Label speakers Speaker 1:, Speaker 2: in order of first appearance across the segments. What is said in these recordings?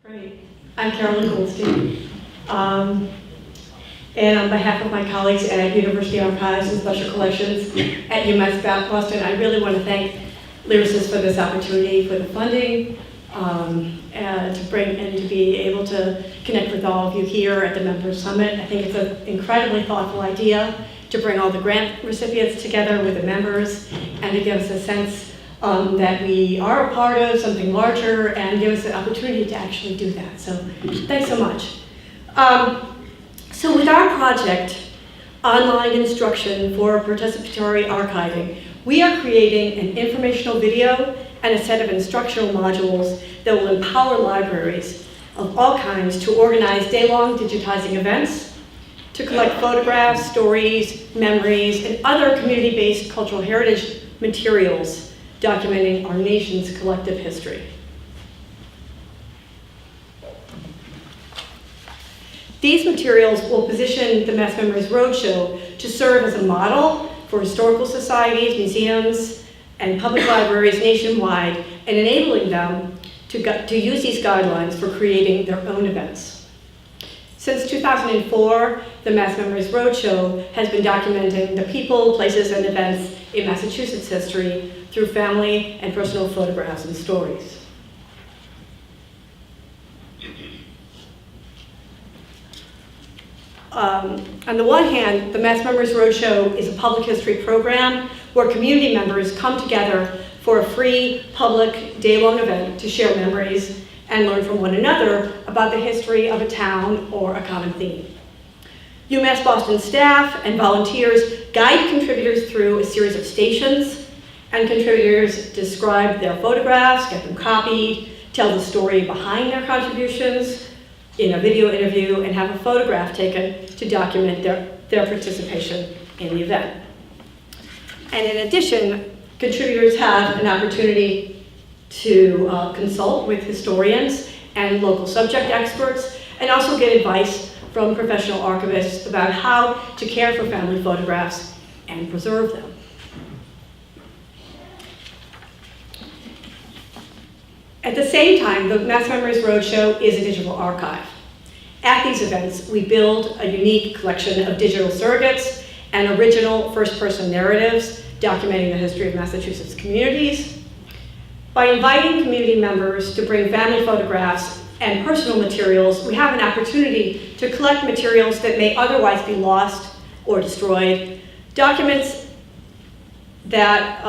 Speaker 1: Great. I'm Carolyn Goldstein. And on behalf of my colleagues at University Archives and Special Collections at UMass Boston, I really want to thank Lyrasis for this opportunity, for the funding, and to bring and to be able to connect with all of you here at the Members Summit. I think it's an incredibly thoughtful idea to bring all the grant recipients together with the members and to give us a sense that we are a part of something larger and give us the opportunity to actually do that. So thanks so much. So with our project, Online Instruction for Participatory Archiving, we are creating an informational video and a set of instructional modules that will empower libraries of all kinds to organize day-long digitizing events, to collect photographs, stories, memories, and other community-based cultural heritage materials documenting our nation's collective history. These materials will position the Mass Memories Roadshow to serve as a model for historical societies, museums, and public libraries nationwide, and enabling them to use these guidelines for creating their own events. Since 2004, the Mass Memories Roadshow has been documenting the people, places, and events in Massachusetts history through family and personal photographs and stories. On the one hand, the Mass Memories Roadshow is a public history program where community members come together for a free, public, day-long event to share memories and learn from one another about the history of a town or a common theme. UMass Boston staff and volunteers guide contributors through a series of stations, and contributors describe their photographs, get them copied, tell the story behind their contributions in a video interview, and have a photograph taken to document their participation in the event. And in addition, contributors have an opportunity to consult with historians and local subject experts, and also get advice from professional archivists about how to care for family photographs and preserve them. At the same time, the Mass Memories Roadshow is a digital archive. At these events, we build a unique collection of digital surrogates and original first-person narratives documenting the history of Massachusetts communities. By inviting community members to bring family photographs and personal materials, we have an opportunity to collect materials that may otherwise be lost or destroyed, documents that,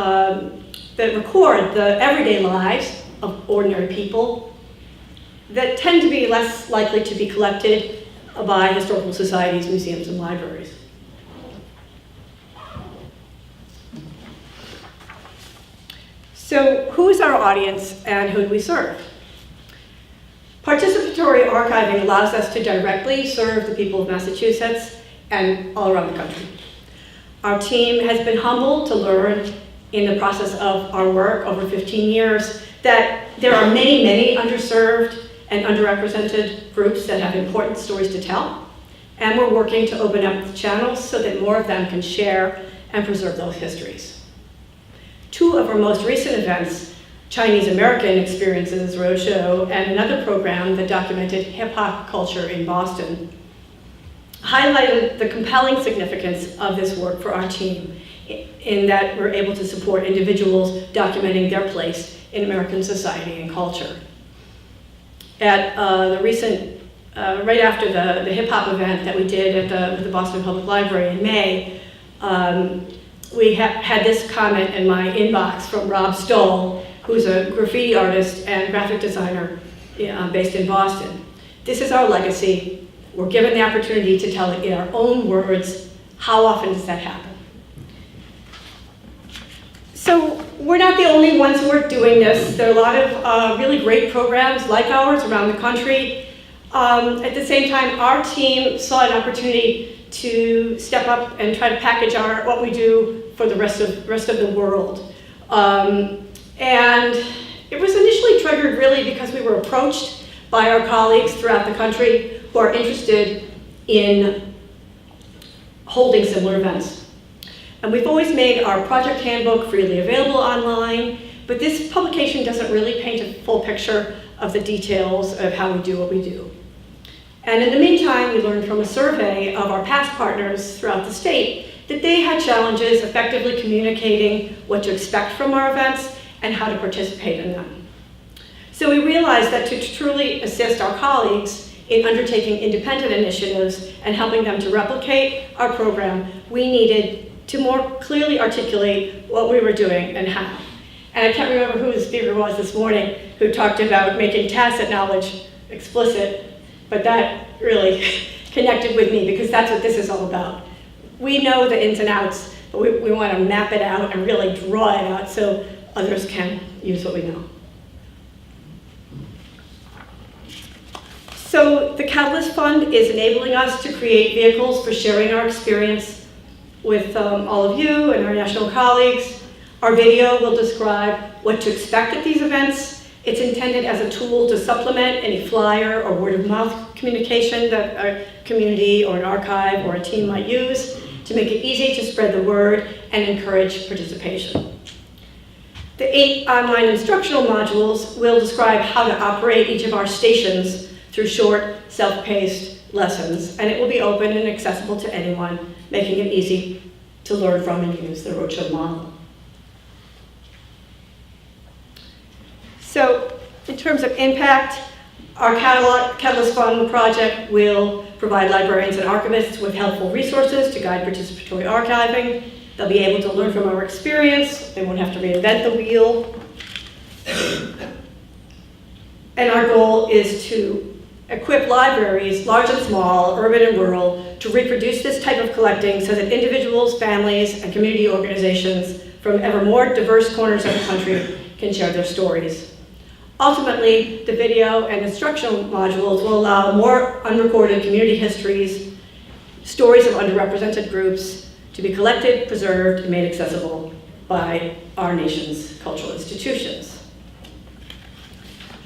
Speaker 1: that record the everyday lives of ordinary people that tend to be less likely to be collected by historical societies, museums, and libraries. So who is our audience and who do we serve? Participatory archiving allows us to directly serve the people of Massachusetts and all around the country. Our team has been humbled to learn in the process of our work over 15 years that there are many, many underserved and underrepresented groups that have important stories to tell, and we're working to open up the channels so that more of them can share and preserve those histories. Two of our most recent events, Chinese American Experiences Roadshow and another program that documented hip-hop culture in Boston, highlighted the compelling significance of this work for our team in that we're able to support individuals documenting their place in American society and culture. At the recent, right after the hip-hop event that we did at the Boston Public Library in May, we had this comment in my inbox from Rob Stoll, who's a graffiti artist and graphic designer based in Boston. This is our legacy. We're given the opportunity to tell it in our own words. How often does that happen? So we're not the only ones who are doing this. There are a lot of really great programs like ours around the country. At the same time, our team saw an opportunity to step up and try to package what we do for the rest of the world. And it was initially triggered really because we were approached by our colleagues throughout the country who are interested in holding similar events. And we've always made our project handbook freely available online, but this publication doesn't really paint a full picture of the details of how we do what we do. And in the meantime, we learned from a survey of our past partners throughout the state that they had challenges effectively communicating what to expect from our events and how to participate in them. So we realized that to truly assist our colleagues in undertaking independent initiatives and helping them to replicate our program, we needed to more clearly articulate what we were doing and how. And I can't remember who the speaker was this morning who talked about making tacit knowledge explicit, but that really connected with me because that's what this is all about. We know the ins and outs, but we want to map it out and really draw it out so others can use what we know. So the Catalyst Fund is enabling us to create vehicles for sharing our experience with all of you and our national colleagues. Our video will describe what to expect at these events. It's intended as a tool to supplement any flyer or word of mouth communication that a community or an archive or a team might use to make it easy to spread the word and encourage participation. The 8 online instructional modules will describe how to operate each of our stations through short, self-paced lessons, and it will be open and accessible to anyone, making it easy to learn from and use the roadshow model. So, in terms of impact, our Catalyst Fund project will provide librarians and archivists with helpful resources to guide participatory archiving. They'll be able to learn from our experience. They won't have to reinvent the wheel. And our goal is to equip libraries, large and small, urban and rural, to reproduce this type of collecting so that individuals, families, and community organizations from ever more diverse corners of the country can share their stories. Ultimately, the video and instructional modules will allow more unrecorded community histories, stories of underrepresented groups to be collected, preserved, and made accessible by our nation's cultural institutions.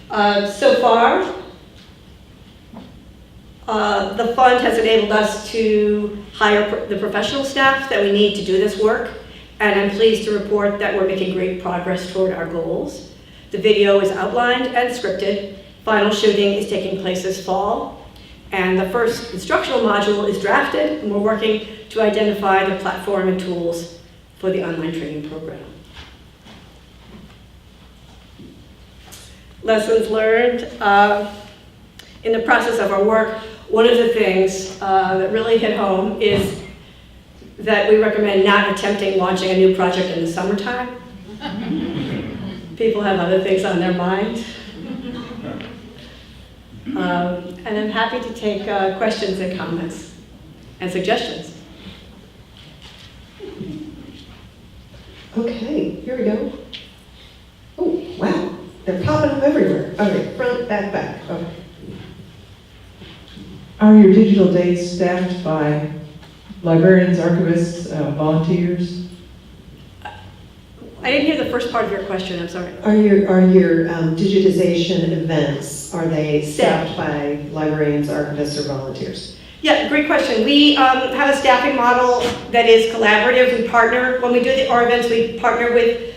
Speaker 1: So far, the fund has enabled us to hire the professional staff that we need to do this work, and I'm pleased to report that we're making great progress toward our goals. The video is outlined and scripted. Final shooting is taking place this fall, and the first instructional module is drafted, and we're working to identify the platform and tools for the online training program. Lessons learned. In the process of our work, one of the things that really hit home is that we recommend not attempting launching a new project in the summertime. People have other things on their mind. And I'm happy to take questions and comments and suggestions.
Speaker 2: Okay, here we go. Oh, wow, they're popping up everywhere. Okay, front, back. Okay.
Speaker 3: Are your digital days staffed by librarians, archivists, volunteers?
Speaker 1: I didn't hear the first part of your question, I'm sorry.
Speaker 2: Are your digitization events, are they staffed by librarians, archivists, or volunteers?
Speaker 1: Yeah, great question. We have a staffing model that is collaborative. We partner, when we do our events, we partner with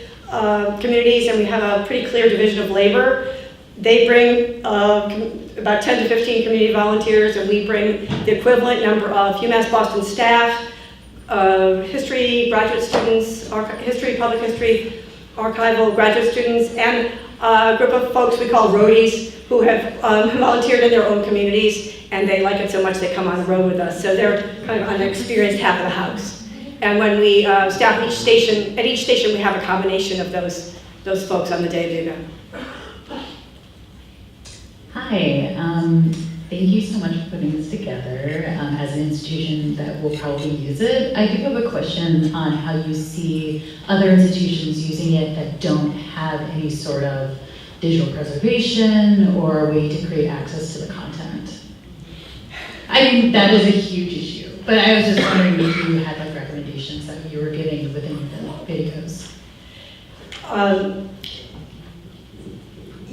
Speaker 1: communities, and we have a pretty clear division of labor. They bring about 10 to 15 community volunteers, and we bring the equivalent number of UMass Boston staff, history graduate students, history, public history, archival graduate students, and a group of folks we call roadies who have volunteered in their own communities, and they like it so much they come on the road with us. So they're kind of an experienced half of the house. And when we staff each station, at each station we have a combination of those folks on the day of the event.
Speaker 4: Hi, thank you so much for putting this together. As an institution that will probably use it, I do have a question on how you see other institutions using it that don't have any sort of digital preservation or a way to create access to the content. I mean, that is a huge issue, but I was just wondering if you had like recommendations that you were giving within the videos.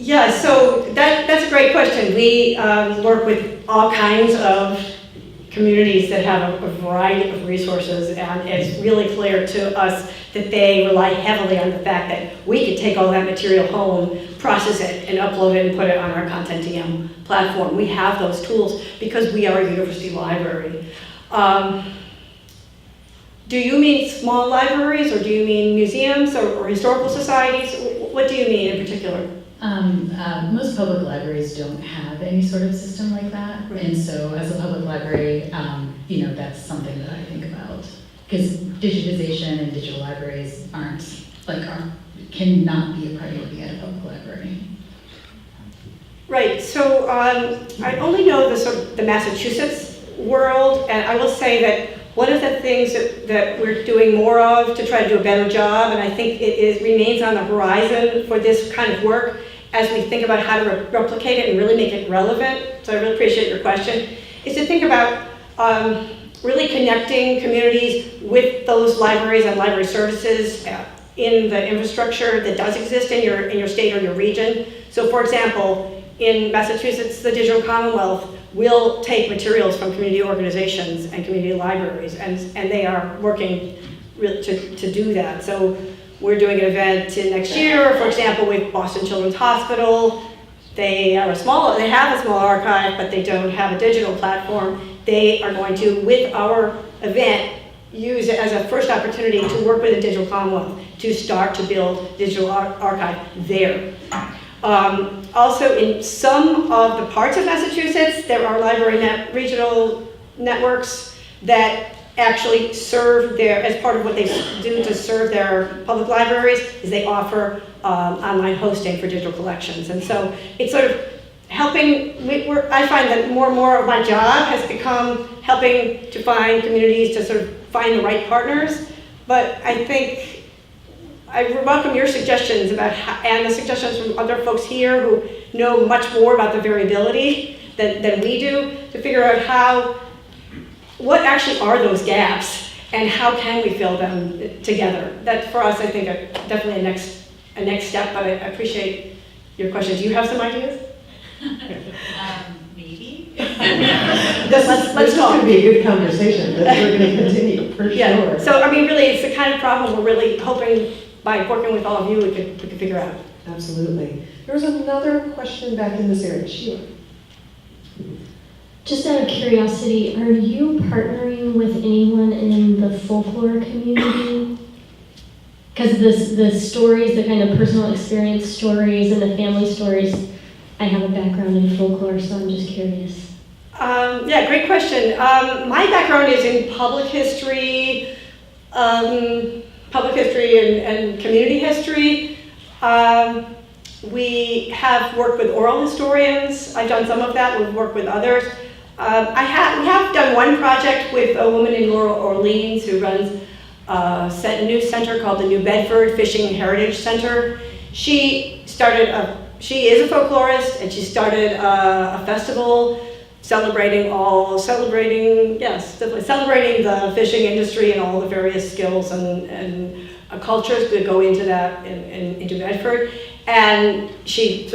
Speaker 1: Yeah, so that's a great question. We work with all kinds of communities that have a variety of resources, and it's really clear to us that they rely heavily on the fact that we could take all that material home, process it, and upload it and put it on our Content DM platform. We have those tools because we are a university library. Do you mean small libraries, or do you mean museums or historical societies? What do you mean in particular?
Speaker 4: Most public libraries don't have any sort of system like that.
Speaker 1: Right.
Speaker 4: And so as a public library, you know, that's something that I think about. Because digitization and digital libraries cannot be a priority at a public library.
Speaker 1: Right, so I only know the Massachusetts world, and I will say that one of the things that we're doing more of to try to do a better job, and I think it remains on the horizon for this kind of work as we think about how to replicate it and really make it relevant, so I really appreciate your question, is to think about really connecting communities with those libraries and library services in the infrastructure that does exist in your state or your region. So for example, in Massachusetts, the Digital Commonwealth will take materials from community organizations and community libraries, and they are working to do that. So we're doing an event next year, for example, with Boston Children's Hospital. They have a small archive, but they don't have a digital platform. They are going to, with our event, use it as a first opportunity to work with the Digital Commonwealth to start to build digital archive there. Also, in some of the parts of Massachusetts, there are regional networks that actually serve as part of what they do to serve their public libraries, is they offer online hosting for digital collections. And so it's sort of helping, I find that more and more of my job has become helping to find communities to sort of find the right partners. But I think I welcome your suggestions about and the suggestions from other folks here who know much more about the variability than we do, to figure out what actually are those gaps and how can we fill them together. That's for us, I think, definitely a next step, but I appreciate your questions. Do you have some ideas?
Speaker 4: Maybe.
Speaker 2: Let's talk. This could be a good conversation that we're going to continue, for sure.
Speaker 1: So, I mean, really, it's the kind of problem we're really hoping by working with all of you, we could figure out.
Speaker 2: Absolutely. There was another question back in this area. Sheila.
Speaker 5: Just out of curiosity, are you partnering with anyone in the folklore community? Because the stories, the kind of personal experience stories and the family stories, I have a background in folklore, so I'm just curious.
Speaker 1: Yeah, great question. My background is in public history, and community history. We have worked with oral historians. I've done some of that. We've worked with others. We have done one project with a woman in Laurel, Orleans, who runs a new center called the New Bedford Fishing and Heritage Center. She is a folklorist, and she started a festival celebrating the fishing industry and all the various skills and cultures that go into that into Bedford. And she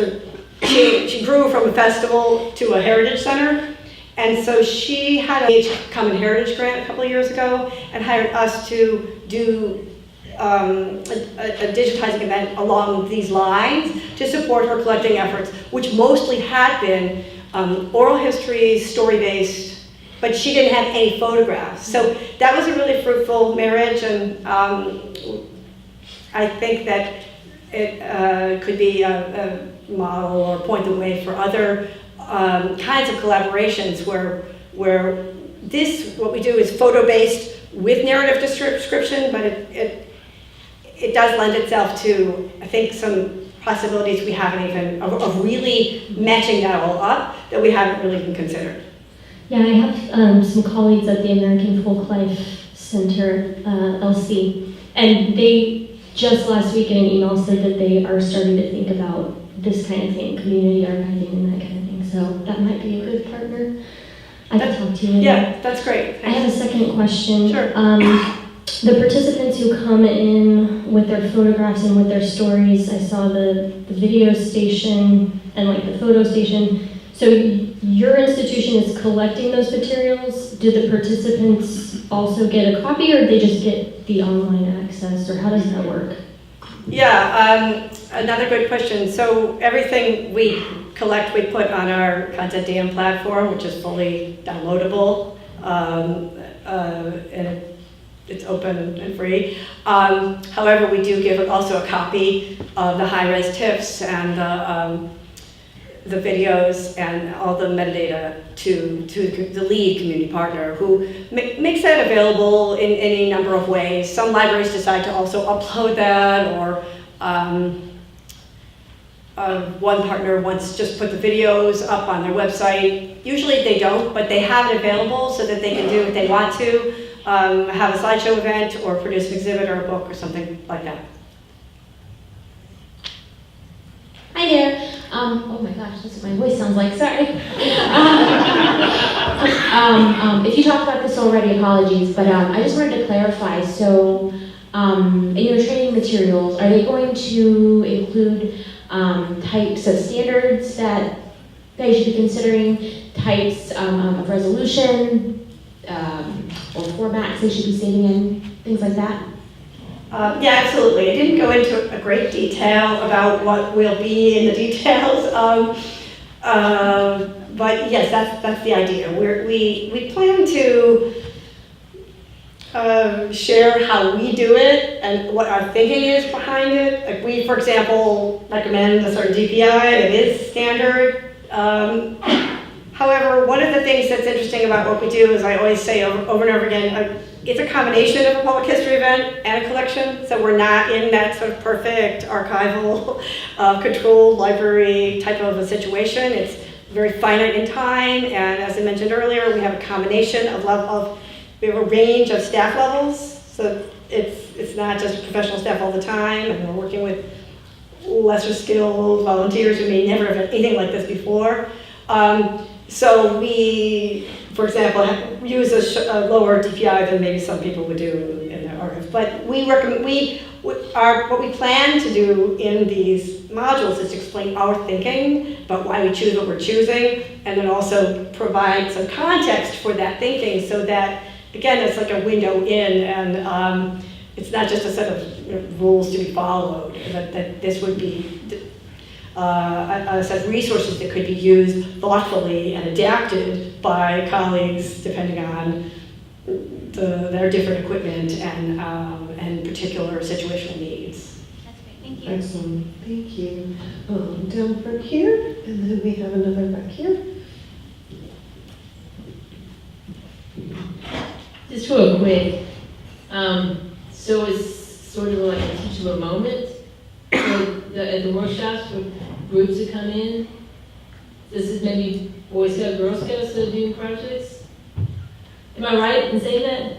Speaker 1: grew from a festival to a heritage center. And so she had a Common Heritage grant a couple of years ago and hired us to do a digitizing event along these lines to support her collecting efforts, which mostly had been oral history, story-based, but she didn't have any photographs. So that was a really fruitful marriage, and I think that it could be a model or point the way for other kinds of collaborations where what we do is photo-based with narrative description, but it does lend itself to, I think, some possibilities we haven't even, of really matching that all up that we haven't really even considered.
Speaker 5: Yeah, I have some colleagues at the American Folklife Center, LC, and they just last week in an email said that they are starting to think about this kind of thing, community archiving and that kind of thing, so that might be a good partner. I can talk to you later.
Speaker 1: Yeah, that's great.
Speaker 5: I have a second question.
Speaker 1: Sure.
Speaker 5: The participants who come in with their photographs and with their stories, I saw the video station and like the photo station. So your institution is collecting those materials. Do the participants also get a copy, or they just get the online access, or how does that work?
Speaker 1: Yeah, another good question. So everything we collect, we put on our Content DM platform, which is fully downloadable, and it's open and free. However, we do give also a copy of the high-res TIFFs and the videos and all the metadata to the lead community partner, who makes that available in any number of ways. Some libraries decide to also upload that, or one partner wants just put the videos up on their website. Usually they don't, but they have it available so that they can do what they want to, have a slideshow event or produce an exhibit or a book or something like that.
Speaker 6: Hi there. Oh my gosh, that's what my voice sounds like. Sorry. If you talked about this already, apologies. But I just wanted to clarify. So, in your training materials, are they going to include types of standards that they should be considering, types of resolution, or formats they should be saving in, things like that?
Speaker 1: Yeah, absolutely. I didn't go into a great detail about what will be in the details, but yes, that's the idea. We plan to share how we do it and what our thinking is behind it. Like we, for example, recommend a certain DPI that is standard. However, one of the things that's interesting about what we do is I always say over and over again, it's a combination of a public history event and a collection, so we're not in that sort of perfect archival, controlled library type of a situation. It's very finite in time, and as I mentioned earlier, we have a combination we have a range of staff levels, so it's not just professional staff all the time, and we're working with lesser skilled volunteers who may never have done anything like this before. So we, for example, use a lower DPI than maybe some people would do in their archive. But we recommend, what we plan to do in these modules is to explain our thinking about why we choose what we're choosing, and then also provide some context for that thinking so that, again, it's like a window in, and it's not just a set of rules to be followed, but that this would be a set of resources that could be used thoughtfully and adapted by colleagues depending on their different equipment and particular situational needs.
Speaker 6: That's great. Thank you.
Speaker 2: Excellent, thank you. Down front here, and then we have another back here.
Speaker 7: Just real quick, so it's sort of like a teachable moment. So at the workshops for groups to come in, this is maybe Boy Scout, Girl Scouts that are doing projects. Am I right in saying that?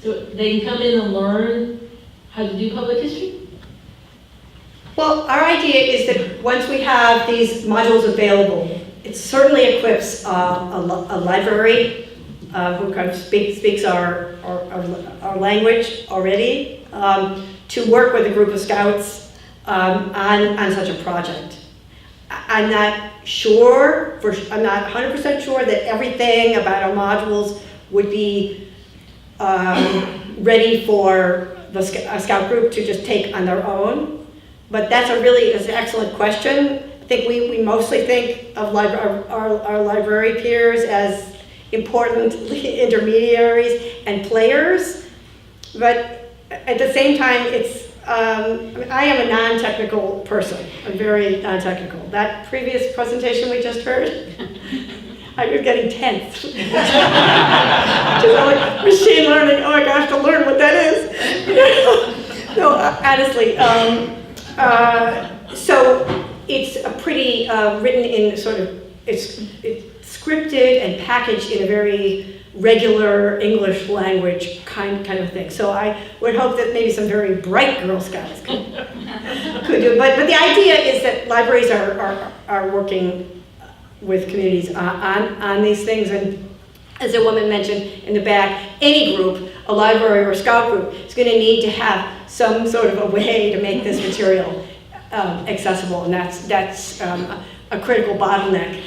Speaker 7: So they can come in and learn how to do public history?
Speaker 1: Well, our idea is that once we have these modules available, it certainly equips a library who kind of speaks our language already to work with a group of scouts on such a project. I'm not 100% sure that everything about our modules would be ready for a scout group to just take on their own, but that's an excellent question. I think we mostly think of our library peers as important intermediaries and players, but at the same time, I am a non-technical person. I'm very non-technical. That previous presentation we just heard, I was getting tense. Just like machine learning, oh my gosh, to learn what that is. No, honestly. So it's a pretty written in sort of, it's scripted and packaged in a very regular English language kind of thing. So I would hope that maybe some very bright Girl Scouts could do it. But the idea is that libraries are working with communities on these things. And as a woman mentioned in the back, any group, a library or a scout group, is going to need to have some sort of a way to make this material accessible. And that's a critical bottleneck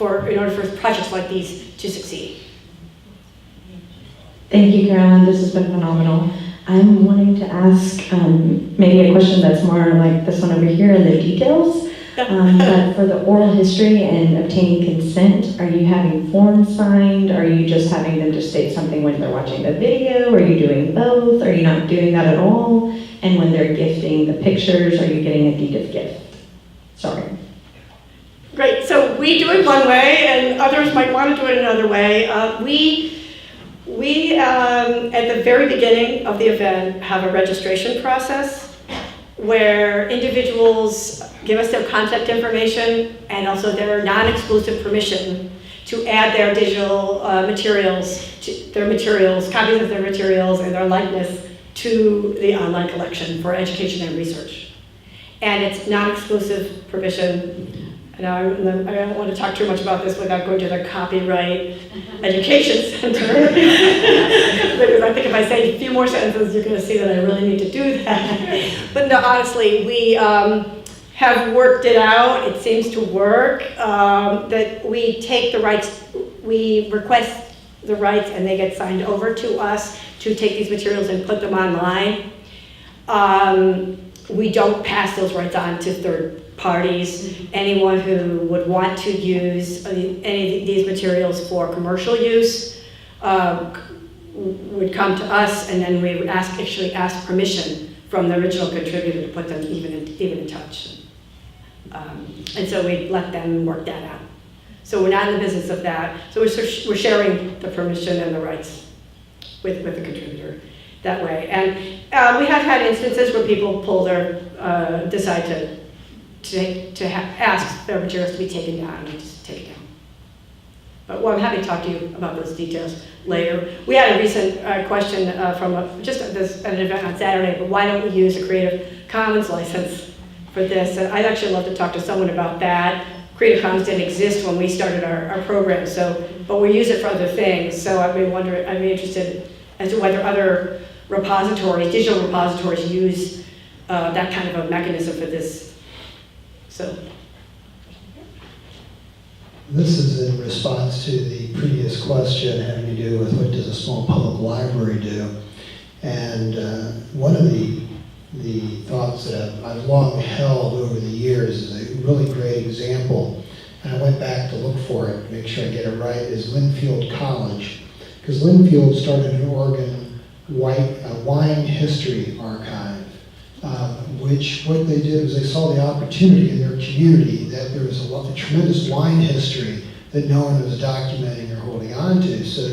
Speaker 1: in order for projects like these to succeed.
Speaker 8: Thank you, Carolyn. This has been phenomenal. I'm wanting to ask maybe a question that's more like this one over here in the details. But for the oral history and obtaining consent, are you having forms signed? Are you just having them just state something when they're watching the video? Are you doing both? Are you not doing that at all? And when they're gifting the pictures, are you getting a deed of gift? Sorry.
Speaker 1: Great, so we do it one way and others might want to do it another way. We at the very beginning of the event, have a registration process where individuals give us their contact information and also their non-exclusive permission to add their digital materials, copies of their materials and their likeness to the online collection for education and research. And it's non-exclusive permission. And I don't want to talk too much about this without going to the Copyright Education Center. Because I think if I say a few more sentences, you're going to see that I really need to do that. But no, honestly, we have worked it out. It seems to work. That we take the rights, we request the rights, and they get signed over to us to take these materials and put them online. We don't pass those rights on to third parties. Anyone who would want to use any of these materials for commercial use would come to us, and then we would actually ask permission from the original contributor to put them even in touch. And so we let them work that out. So we're not in the business of that. So we're sharing the permission and the rights with the contributor that way. And we have had instances where people decide to ask their materials to be taken down, and we just take it down. But I'm happy to talk to you about those details later. We had a recent question from an event on Saturday, but why don't we use a Creative Commons license for this? And I'd actually love to talk to someone about that. Creative Commons didn't exist when we started our program, but we use it for other things. So I'd be interested as to whether other digital repositories use that kind of a mechanism for this. So.
Speaker 9: This is in response to the previous question having to do with what does a small public library do. And one of the thoughts that I've long held over the years is a really great example, and I went back to look for it, make sure I get it right, is Linfield College. Because Linfield started in Oregon wine history archive, which what they did was they saw the opportunity in their community that there was a tremendous wine history that no one was documenting or holding on to. So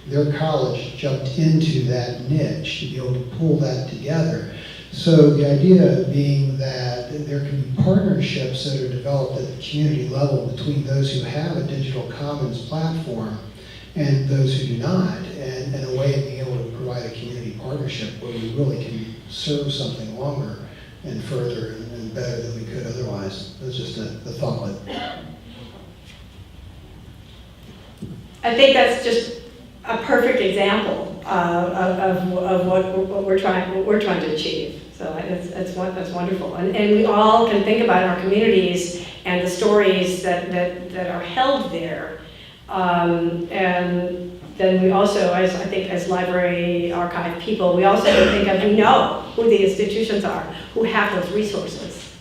Speaker 9: their college jumped into that niche to be able to pull that together. So the idea being that there can be partnerships that are developed at the community level between those who have a digital commons platform and those who do not, and a way of being able to provide a community partnership where we really can serve something longer and further and better than we could otherwise. That's just the thought.
Speaker 1: I think that's just a perfect example of what we're trying to achieve. So that's wonderful, and we all can think about our communities and the stories that are held there. And then we also, as library archive people, we also think of, who the institutions are, who have those resources.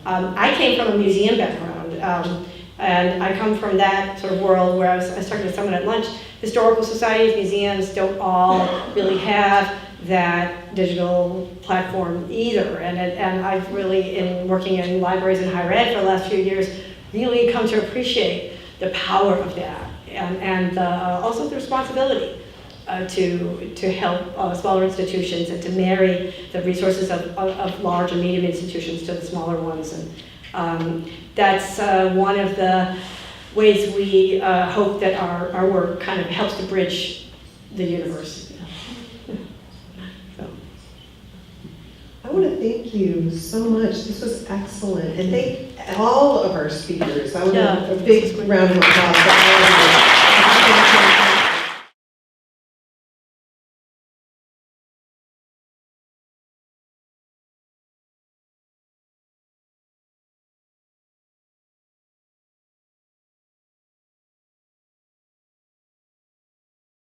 Speaker 1: I came from a museum background, and I come from that sort of world where I was talking to someone at lunch. Historical societies, museums don't all really have that digital platform either. And I've really, in working in libraries and higher ed for the last few years, really come to appreciate the power of that. And also the responsibility to help smaller institutions and to marry the resources of large and medium institutions to the smaller ones. And that's one of the ways we hope that our work kind of helps to bridge the universe. So.
Speaker 2: I want to thank you so much. This was excellent. And thank all of our speakers. I want a big round of applause for all of you.